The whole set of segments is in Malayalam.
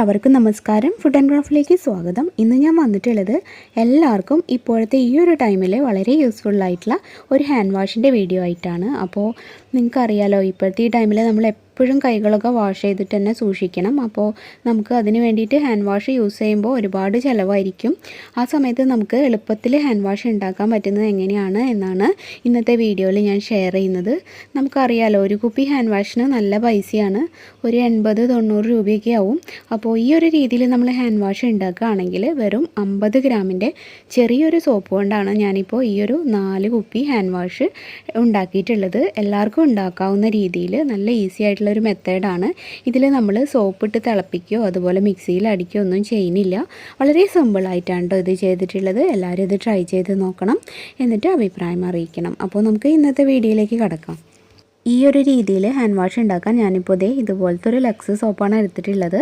എല്ലാവർക്കും നമസ്കാരം. ഫുഡ് ആൻഡ് ക്രാഫ്റ്റിലേക്ക് സ്വാഗതം. ഇന്ന് ഞാൻ വന്നിട്ടുള്ളത് എല്ലാവർക്കും ഇപ്പോഴത്തെ ഈ ഒരു ടൈമിൽ വളരെ യൂസ്ഫുൾ ആയിട്ടുള്ള ഒരു ഹാൻഡ് വാഷിൻ്റെ വീഡിയോ ആയിട്ടാണ്. അപ്പോൾ നിങ്ങൾക്കറിയാലോ, ഇപ്പോഴത്തെ ഈ ടൈമിൽ നമ്മൾ എപ്പോഴും കൈകളൊക്കെ വാഷ് ചെയ്തിട്ട് തന്നെ സൂക്ഷിക്കണം. അപ്പോൾ നമുക്ക് അതിന് വേണ്ടിയിട്ട് ഹാൻഡ് വാഷ് യൂസ് ചെയ്യുമ്പോൾ ഒരുപാട് ചിലവായിരിക്കും. ആ സമയത്ത് നമുക്ക് എളുപ്പത്തിൽ ഹാൻഡ് വാഷ് ഉണ്ടാക്കാൻ പറ്റുന്നത് എങ്ങനെയാണ് എന്നാണ് ഇന്നത്തെ വീഡിയോയിൽ ഞാൻ ഷെയർ ചെയ്യുന്നത്. നമുക്കറിയാലോ, ഒരു കുപ്പി ഹാൻഡ് വാഷിന് നല്ല പൈസയാണ്, ഒരു 80-90 രൂപയൊക്കെ ആവും. അപ്പോൾ ഈ ഒരു രീതിയിൽ നമ്മൾ ഹാൻഡ് വാഷ് ഉണ്ടാക്കുകയാണെങ്കിൽ വെറും 50 ഗ്രാമിൻ്റെ ചെറിയൊരു സോപ്പ് കൊണ്ടാണ് ഞാനിപ്പോൾ ഈ ഒരു 4 കുപ്പി ഹാൻഡ് വാഷ് ഉണ്ടാക്കിയിട്ടുള്ളത്. എല്ലാവർക്കും ഉണ്ടാക്കാവുന്ന രീതിയിൽ നല്ല ഈസി ആയിട്ടുള്ളൊരു മെത്തേഡാണ്. ഇതിൽ നമ്മൾ സോപ്പിട്ട് തിളപ്പിക്കുകയോ അതുപോലെ മിക്സിയിൽ അടിക്കുകയോ ഒന്നും ചെയ്യുന്നില്ല. വളരെ സിമ്പിളായിട്ടാണ് കേട്ടോ ഇത് ചെയ്തിട്ടുള്ളത്. എല്ലാവരും ഇത് ട്രൈ ചെയ്ത് നോക്കണം, എന്നിട്ട് അഭിപ്രായം അറിയിക്കണം. അപ്പോൾ നമുക്ക് ഇന്നത്തെ വീഡിയോയിലേക്ക് കടക്കാം. ഈ ഒരു രീതിയിൽ ഹാൻഡ് വാഷ് ഉണ്ടാക്കാൻ ഞാനിപ്പോൾ ഇതുപോലത്തെ ഒരു ലക്സ് സോപ്പാണ് എടുത്തിട്ടുള്ളത്.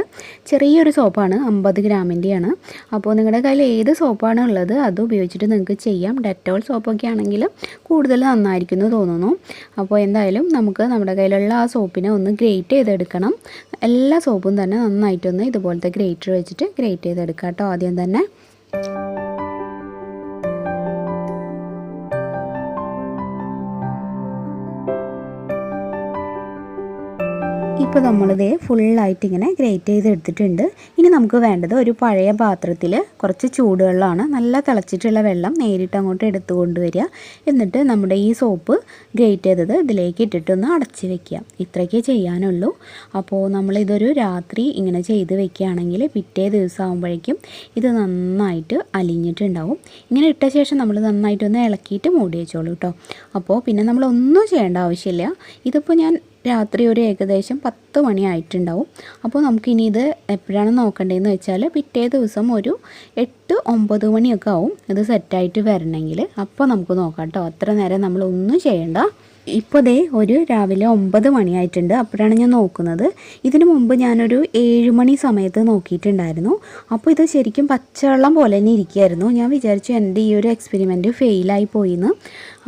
ചെറിയൊരു സോപ്പാണ്, 50 ഗ്രാമിൻ്റെയാണ്. അപ്പോൾ നിങ്ങളുടെ കയ്യിൽ ഏത് സോപ്പാണ് ഉള്ളത് അത് ഉപയോഗിച്ചിട്ട് നിങ്ങൾക്ക് ചെയ്യാം. ഡെറ്റോൾ സോപ്പൊക്കെ ആണെങ്കിൽ കൂടുതൽ നന്നായിരിക്കും എന്ന് തോന്നുന്നു. അപ്പോൾ എന്തായാലും നമുക്ക് നമ്മുടെ കയ്യിലുള്ള ആ സോപ്പിനെ ഒന്ന് ഗ്രേറ്റ് ചെയ്തെടുക്കണം. എല്ലാ സോപ്പും തന്നെ നന്നായിട്ടൊന്ന് ഇതുപോലത്തെ ഗ്രേറ്റർ വെച്ചിട്ട് ഗ്രേറ്റ് ചെയ്തെടുക്കാം കേട്ടോ. ആദ്യം തന്നെ ഇപ്പോൾ നമ്മളിത് ഫുള്ളായിട്ട് ഇങ്ങനെ ഗ്രേറ്റ് ചെയ്തെടുത്തിട്ടുണ്ട്. ഇനി നമുക്ക് വേണ്ടത് ഒരു പഴയ പാത്രത്തിൽ കുറച്ച് ചൂടുവെള്ളമാണ്. നല്ല തിളച്ചിട്ടുള്ള വെള്ളം നേരിട്ട് അങ്ങോട്ട് എടുത്തു കൊണ്ടുവരിക. എന്നിട്ട് നമ്മുടെ ഈ സോപ്പ് ഗ്രേറ്റ് ചെയ്തത് ഇതിലേക്ക് ഇട്ടിട്ടൊന്ന് അടച്ച് വെക്കുക. ഇത്രയ്ക്കേ ചെയ്യാനുള്ളൂ. അപ്പോൾ നമ്മളിതൊരു രാത്രി ഇങ്ങനെ ചെയ്ത് വെക്കുകയാണെങ്കിൽ പിറ്റേ ദിവസം ആകുമ്പോഴേക്കും ഇത് നന്നായിട്ട് അലിഞ്ഞിട്ടുണ്ടാവും. ഇങ്ങനെ ഇട്ട ശേഷം നമ്മൾ നന്നായിട്ടൊന്ന് ഇളക്കിയിട്ട് മൂടി വെച്ചോളൂ കേട്ടോ. അപ്പോൾ പിന്നെ നമ്മളൊന്നും ചെയ്യേണ്ട ആവശ്യമില്ല. ഇതിപ്പോൾ ഞാൻ രാത്രി ഒരു ഏകദേശം 10 മണി ആയിട്ടുണ്ടാവും. അപ്പോൾ നമുക്കിനി ഇത് എപ്പോഴാണ് നോക്കേണ്ടതെന്ന് വെച്ചാൽ പിറ്റേ ദിവസം ഒരു 8-9 മണിയൊക്കെ ആവും ഇത് സെറ്റായിട്ട് വരണമെങ്കിൽ. അപ്പോൾ നമുക്ക് നോക്കാം കേട്ടോ. അത്ര നേരം നമ്മളൊന്നും ചെയ്യണ്ട. ഇപ്പോൾ ഒരു രാവിലെ 9 മണിയായിട്ടുണ്ട്. അപ്പോഴാണ് ഞാൻ നോക്കുന്നത്. ഇതിനു മുമ്പ് ഞാനൊരു 7 മണി സമയത്ത് നോക്കിയിട്ടുണ്ടായിരുന്നു. അപ്പോൾ ഇത് ശരിക്കും പച്ചവെള്ളം പോലെ തന്നെ ഇരിക്കുകയായിരുന്നു. ഞാൻ വിചാരിച്ചു എൻ്റെ ഈ ഒരു എക്സ്പെരിമെൻറ്റ് ഫെയിലായി പോയിന്ന്.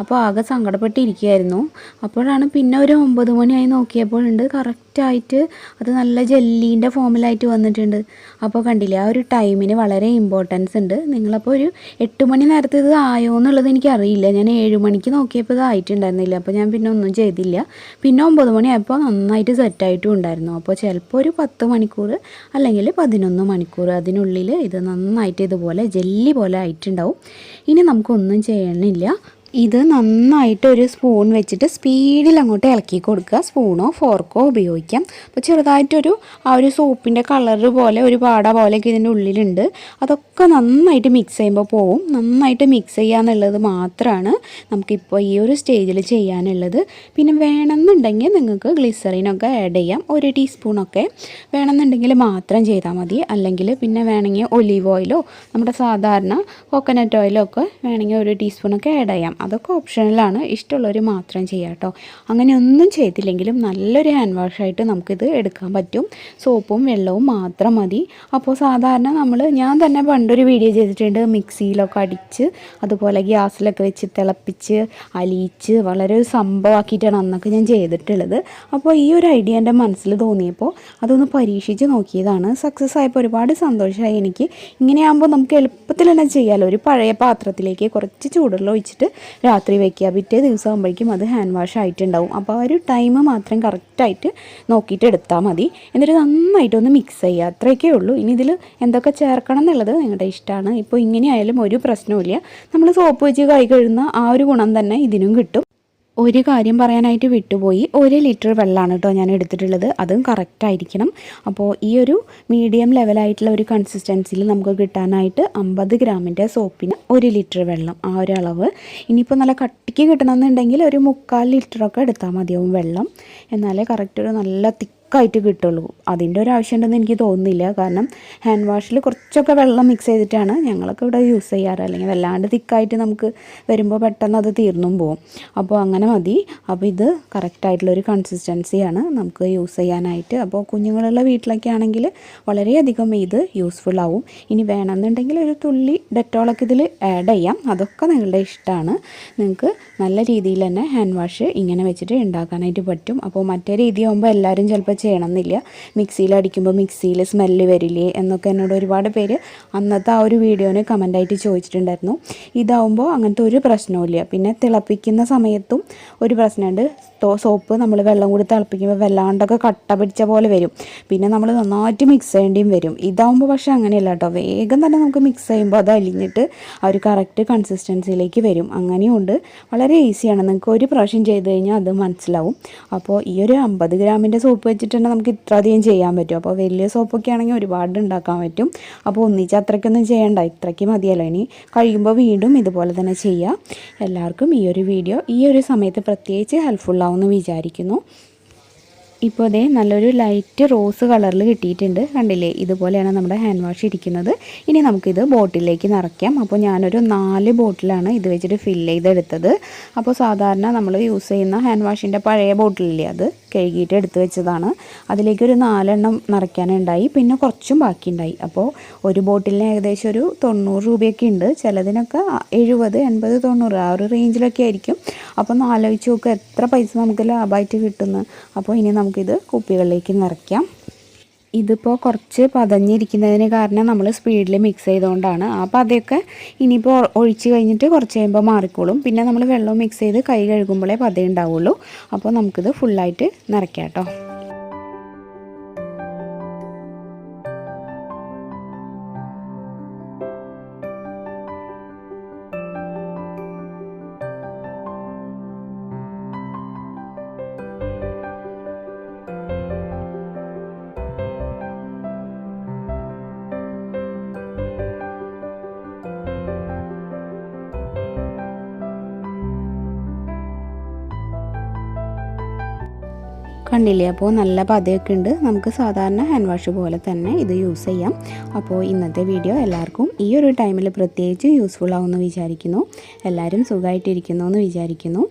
അപ്പോൾ ആകെ സങ്കടപ്പെട്ടിരിക്കുകയായിരുന്നു. അപ്പോഴാണ് പിന്നെ ഒരു 9 മണിയായി നോക്കിയപ്പോഴുണ്ട് കറക്റ്റായിട്ട് അത് നല്ല ജെല്ലീൻ്റെ ഫോമിലായിട്ട് വന്നിട്ടുണ്ട്. അപ്പോൾ കണ്ടില്ലേ, ആ ഒരു ടൈമിന് വളരെ ഇമ്പോർട്ടൻസ് ഉണ്ട്. നിങ്ങളപ്പോൾ ഒരു 8 മണി നേരത്തെ ഇത് ആയോ എന്നുള്ളത് എനിക്കറിയില്ല. ഞാൻ 7 മണിക്ക് നോക്കിയപ്പോൾ ഇത് ആയിട്ടുണ്ടായിരുന്നില്ല. അപ്പോൾ ഞാൻ പിന്നെ ഒന്നും ചെയ്തില്ല. പിന്നെ 9 മണിയായപ്പോൾ നന്നായിട്ട് സെറ്റായിട്ടും ഉണ്ടായിരുന്നു. അപ്പോൾ ചിലപ്പോൾ ഒരു 10 മണിക്കൂർ അല്ലെങ്കിൽ 11 മണിക്കൂർ അതിനുള്ളിൽ ഇത് നന്നായിട്ട് ഇതുപോലെ ജെല്ലി പോലെ ആയിട്ടുണ്ടാവും. ഇനി നമുക്കൊന്നും ചെയ്യണില്ല. ഇത് നന്നായിട്ട് ഒരു സ്പൂൺ വെച്ചിട്ട് സ്പീഡിൽ അങ്ങോട്ട് ഇളക്കി കൊടുക്കുക. സ്പൂണോ ഫോർക്കോ ഉപയോഗിക്കാം. അപ്പോൾ ചെറുതായിട്ടൊരു ആ ഒരു സോപ്പിൻ്റെ കളറ് പോലെ ഒരു പാട പോലെയൊക്കെ ഇതിൻ്റെ ഉള്ളിലുണ്ട്. അതൊക്കെ നന്നായിട്ട് മിക്സ് ചെയ്യുമ്പോൾ പോവും. നന്നായിട്ട് മിക്സ് ചെയ്യുക എന്നുള്ളത് മാത്രമാണ് നമുക്കിപ്പോൾ ഈ ഒരു സ്റ്റേജിൽ ചെയ്യാനുള്ളത്. പിന്നെ വേണമെന്നുണ്ടെങ്കിൽ നിങ്ങൾക്ക് ഗ്ലിസറിനൊക്കെ ആഡ് ചെയ്യാം. 1 ടീസ്പൂണൊക്കെ വേണമെന്നുണ്ടെങ്കിൽ മാത്രം ചെയ്താൽ മതി. അല്ലെങ്കിൽ പിന്നെ വേണമെങ്കിൽ ഒലീവ് ഓയിലോ നമ്മുടെ സാധാരണ കോക്കനട്ട് ഓയിലോ ഒക്കെ വേണമെങ്കിൽ 1 ടീസ്പൂണൊക്കെ ആഡ് ചെയ്യാം. അതൊക്കെ ഓപ്ഷണലാണ്. ഇഷ്ടമുള്ളവർ മാത്രം ചെയ്യാം കേട്ടോ. അങ്ങനെ ഒന്നും ചെയ്തില്ലെങ്കിലും നല്ലൊരു ഹാൻഡ് വാഷായിട്ട് നമുക്കിത് എടുക്കാൻ പറ്റും. സോപ്പും വെള്ളവും മാത്രം മതി. അപ്പോൾ സാധാരണ ഞാൻ തന്നെ പണ്ടൊരു വീഡിയോ ചെയ്തിട്ടുണ്ട്. മിക്സിയിലൊക്കെ അടിച്ച് അതുപോലെ ഗ്യാസിലൊക്കെ വെച്ച് തിളപ്പിച്ച് അലിയിച്ച് വളരെ ഒരു സംഭവമാക്കിയിട്ടാണ് അന്നൊക്കെ ഞാൻ ചെയ്തിട്ടുള്ളത്. അപ്പോൾ ഈ ഒരു ഐഡിയ എൻ്റെ മനസ്സിൽ തോന്നിയപ്പോൾ അതൊന്ന് പരീക്ഷിച്ച് നോക്കിയതാണ്. സക്സസ് ആയപ്പോൾ ഒരുപാട് സന്തോഷമായി എനിക്ക്. ഇങ്ങനെയാകുമ്പോൾ നമുക്ക് എളുപ്പത്തിൽ തന്നെ ചെയ്യാമല്ലോ. ഒരു പഴയ പാത്രത്തിലേക്ക് കുറച്ച് ചൂടുവെള്ളം ഒഴിച്ചിട്ട് രാത്രി വയ്ക്കുക. പിറ്റേ ദിവസം ആകുമ്പോഴേക്കും അത് ഹാൻഡ് വാഷ് ആയിട്ടുണ്ടാവും. അപ്പോൾ ആ ഒരു ടൈം മാത്രം കറക്റ്റായിട്ട് നോക്കിയിട്ട് എടുത്താൽ മതി. എന്നിട്ട് നന്നായിട്ടൊന്ന് മിക്സ് ചെയ്യുക. അത്രയൊക്കെ ഉള്ളൂ. ഇനി ഇതിൽ എന്തൊക്കെ ചേർക്കണം എന്നുള്ളത് നിങ്ങളുടെ ഇഷ്ടമാണ്. ഇപ്പോൾ ഇങ്ങനെയായാലും ഒരു പ്രശ്നവുമില്ല. നമ്മൾ സോപ്പ് വെച്ച് കൈ കഴുകുന്ന ആ ഒരു ഗുണം തന്നെ ഇതിനും കിട്ടും. ഒരു കാര്യം പറയാനായിട്ട് വിട്ടുപോയി. 1 ലിറ്റർ വെള്ളമാണ് കേട്ടോ ഞാൻ എടുത്തിട്ടുള്ളത്. അതും കറക്റ്റായിരിക്കണം. അപ്പോൾ ഈ ഒരു മീഡിയം ലെവലായിട്ടുള്ള ഒരു കൺസിസ്റ്റൻസിയിൽ നമുക്ക് കിട്ടാനായിട്ട് 50 ഗ്രാമിൻ്റെ സോപ്പിന് 1 ലിറ്റർ വെള്ളം, ആ ഒരു അളവ്. ഇനിയിപ്പോൾ നല്ല കട്ടിക്ക് കിട്ടണമെന്നുണ്ടെങ്കിൽ ഒരു 3/4 ലിറ്ററൊക്കെ എടുത്താൽ മതിയാവും വെള്ളം. എന്നാലേ കറക്റ്റ് ഒരു നല്ല തിക്കായിട്ട് കിട്ടുള്ളൂ. അതിൻ്റെ ഒരു ആവശ്യമുണ്ടെന്ന് എനിക്ക് തോന്നുന്നില്ല. കാരണം ഹാൻഡ് വാഷിൽ കുറച്ചൊക്കെ വെള്ളം മിക്സ് ചെയ്തിട്ടാണ് ഞങ്ങളൊക്കെ ഇവിടെ യൂസ് ചെയ്യാറ്. അല്ലെങ്കിൽ വല്ലാണ്ട് തിക്കായിട്ട് നമുക്ക് വരുമ്പോൾ പെട്ടെന്ന് അത് തീർന്നും പോകും. അപ്പോൾ അങ്ങനെ മതി. അപ്പോൾ ഇത് കറക്റ്റായിട്ടുള്ളൊരു കൺസിസ്റ്റൻസിയാണ് നമുക്ക് യൂസ് ചെയ്യാനായിട്ട്. അപ്പോൾ കുഞ്ഞുങ്ങളുള്ള വീട്ടിലൊക്കെ ആണെങ്കിൽ വളരെയധികം ഇത് യൂസ്ഫുൾ ആവും. ഇനി വേണമെന്നുണ്ടെങ്കിൽ ഒരു തുള്ളി ഡെറ്റോളൊക്കെ ഇതിൽ ആഡ് ചെയ്യാം. അതൊക്കെ നിങ്ങളുടെ ഇഷ്ടമാണ്. നിങ്ങൾക്ക് നല്ല രീതിയിൽ തന്നെ ഹാൻഡ് വാഷ് ഇങ്ങനെ വെച്ചിട്ട് ഉണ്ടാക്കാനായിട്ട് പറ്റും. അപ്പോൾ മറ്റേ രീതിയാകുമ്പോൾ എല്ലാവരും ചിലപ്പോൾ ചെയ്യണമെന്നില്ല. മിക്സിയിൽ അടിക്കുമ്പോൾ മിക്സിയിൽ സ്മെല്ല് വരില്ലേ എന്നൊക്കെ എന്നോട് ഒരുപാട് പേര് അന്നത്തെ ആ ഒരു വീഡിയോന് കമൻ്റായിട്ട് ചോദിച്ചിട്ടുണ്ടായിരുന്നു. ഇതാവുമ്പോൾ അങ്ങനത്തെ ഒരു പ്രശ്നവുമില്ല. പിന്നെ തിളപ്പിക്കുന്ന സമയത്തും ഒരു പ്രശ്നമുണ്ട്. സോപ്പ് നമ്മൾ വെള്ളം കൂടി തിളപ്പിക്കുമ്പോൾ വല്ലാണ്ടൊക്കെ കട്ട പിടിച്ച പോലെ വരും. പിന്നെ നമ്മൾ നന്നായിട്ട് മിക്സ് ചെയ്യേണ്ടിയും വരും. ഇതാവുമ്പോൾ പക്ഷേ അങ്ങനെയല്ല കേട്ടോ. വേഗം തന്നെ നമുക്ക് മിക്സ് ചെയ്യുമ്പോൾ അത് അലിഞ്ഞിട്ട് ആ ഒരു കറക്റ്റ് കൺസിസ്റ്റൻസിയിലേക്ക് വരും. അങ്ങനെയുണ്ട്. വളരെ ഈസിയാണ്. നിങ്ങൾക്ക് ഒരു പ്രാവശ്യം ചെയ്ത് കഴിഞ്ഞാൽ അത് മനസ്സിലാവും. അപ്പോൾ ഈ ഒരു 50 ഗ്രാമിൻ്റെ സോപ്പ് വെച്ചിട്ട് തന്നെ നമുക്ക് ഇത്ര അധികം ചെയ്യാൻ പറ്റും. അപ്പോൾ വലിയ സോപ്പൊക്കെ ആണെങ്കിൽ ഒരുപാട് ഉണ്ടാക്കാൻ പറ്റും. അപ്പോൾ ഒന്നിച്ച് അത്രയ്ക്കൊന്നും ചെയ്യണ്ട, ഇത്രയ്ക്ക് മതിയല്ലോ. ഇനി കഴിയുമ്പോൾ വീണ്ടും ഇതുപോലെ തന്നെ ചെയ്യുക. എല്ലാവർക്കും ഈ ഒരു വീഡിയോ ഈ ഒരു സമയത്ത് പ്രത്യേകിച്ച് ഹെൽപ്ഫുള്ളാവുമെന്ന് വിചാരിക്കുന്നു. ഇപ്പോൾ അതേ നല്ലൊരു ലൈറ്റ് റോസ് കളറിൽ കിട്ടിയിട്ടുണ്ട്. കണ്ടില്ലേ, ഇതുപോലെയാണ് നമ്മുടെ ഹാൻഡ് വാഷ് ഇരിക്കുന്നത്. ഇനി നമുക്കിത് ബോട്ടിലേക്ക് നിറയ്ക്കാം. അപ്പോൾ ഞാനൊരു 4 ബോട്ടിലാണ് ഇത് വെച്ചിട്ട് ഫില്ല് ചെയ്തെടുത്തത്. അപ്പോൾ സാധാരണ നമ്മൾ യൂസ് ചെയ്യുന്ന ഹാൻഡ് വാഷിൻ്റെ പഴയ ബോട്ടിലില്ലേ, അത് കഴുകിയിട്ട് എടുത്ത് വെച്ചതാണ്. അതിലേക്കൊരു 4 എണ്ണം നിറയ്ക്കാനുണ്ടായി. പിന്നെ കുറച്ചും ബാക്കിയുണ്ടായി. അപ്പോൾ ഒരു ബോട്ടിലിന് ഏകദേശം ഒരു 90 രൂപയൊക്കെ ഉണ്ട്. ചിലതിനൊക്കെ 70, 80, 90 ആ ഒരു റേഞ്ചിലൊക്കെ ആയിരിക്കും. അപ്പോൾ ആലോചിച്ച് നോക്കുക എത്ര പൈസ നമുക്ക് ലാഭമായിട്ട് കിട്ടുന്നു. അപ്പോൾ ഇനി നമുക്കിത് കുപ്പികളിലേക്ക് നിറയ്ക്കാം. ഇതിപ്പോൾ കുറച്ച് പതഞ്ഞിരിക്കുന്നതിന് കാരണം നമ്മൾ സ്പീഡിൽ മിക്സ് ചെയ്തുകൊണ്ടാണ്. ആ പതയൊക്കെ ഇനിയിപ്പോൾ ഒഴിച്ച് കഴിഞ്ഞിട്ട് കുറച്ച് കഴിയുമ്പോൾ മാറിക്കോളും. പിന്നെ നമ്മൾ വെള്ളം മിക്സ് ചെയ്ത് കൈ കഴുകുമ്പോഴേ പത ഉണ്ടാവുള്ളൂ. അപ്പോൾ നമുക്കിത് ഫുള്ളായിട്ട് നിറയ്ക്കാം കേട്ടോ. കണ്ടില്ലേ, അപ്പോൾ നല്ല പതയൊക്കെ ഉണ്ട്. നമുക്ക് സാധാരണ ഹാൻഡ് വാഷ് പോലെ തന്നെ ഇത് യൂസ് ചെയ്യാം. അപ്പോൾ ഇന്നത്തെ വീഡിയോ എല്ലാവർക്കും ഈ ഒരു ടൈമിൽ പ്രത്യേകിച്ച് യൂസ്ഫുൾ ആവുമെന്ന് വിചാരിക്കുന്നു. എല്ലാവരും സുഖമായിട്ടിരിക്കുന്നു എന്ന് വിചാരിക്കുന്നു.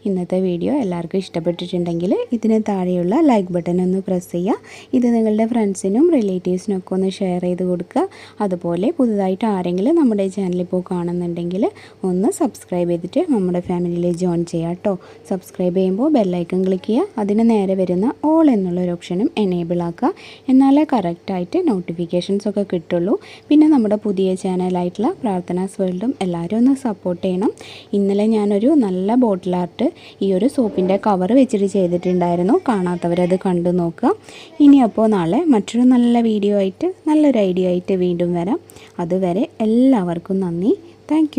ഇന്നത്തെ വീഡിയോ എല്ലാവർക്കും ഇഷ്ടപ്പെട്ടിട്ടുണ്ടെങ്കിൽ ഇതിന് താഴെയുള്ള ലൈക്ക് ബട്ടൺ ഒന്ന് പ്രസ് ചെയ്യുക. ഇത് നിങ്ങളുടെ ഫ്രണ്ട്സിനും റിലേറ്റീവ്സിനും ഒക്കെ ഒന്ന് ഷെയർ ചെയ്ത് കൊടുക്കുക. അതുപോലെ പുതുതായിട്ട് ആരെങ്കിലും നമ്മുടെ ചാനൽ ഇപ്പോൾ കാണുന്നുണ്ടെങ്കിൽ ഒന്ന് സബ്സ്ക്രൈബ് ചെയ്തിട്ട് നമ്മുടെ ഫാമിലിയിൽ ജോയിൻ ചെയ്യുക കേട്ടോ. സബ്സ്ക്രൈബ് ചെയ്യുമ്പോൾ ബെല്ലൈക്കൺ ക്ലിക്ക് ചെയ്യുക. അതിന് നേരെ വരുന്ന ഓൾ എന്നുള്ളൊരു ഓപ്ഷനും എനേബിൾ ആക്കുക. എന്നാലേ കറക്റ്റായിട്ട് നോട്ടിഫിക്കേഷൻസ് ഒക്കെ കിട്ടുള്ളൂ. പിന്നെ നമ്മുടെ പുതിയ ചാനലായിട്ടുള്ള പ്രാർത്ഥനാസ് വേൾഡും എല്ലാവരും ഒന്ന് സപ്പോർട്ട് ചെയ്യണം. ഇന്നലെ ഞാനൊരു നല്ല ബോട്ടിൽ ആർട്ട് ഈ ഒരു സോപ്പിൻ്റെ കവർ വെച്ചിട്ട് ചെയ്തിട്ടുണ്ടായിരുന്നു. കാണാത്തവരത് കണ്ടു നോക്കുക. ഇനി അപ്പോൾ നാളെ മറ്റൊരു നല്ല വീഡിയോ ആയിട്ട് നല്ലൊരു ഐഡിയ ആയിട്ട് വീണ്ടും വരാം. അതുവരെ എല്ലാവർക്കും നന്ദി. താങ്ക്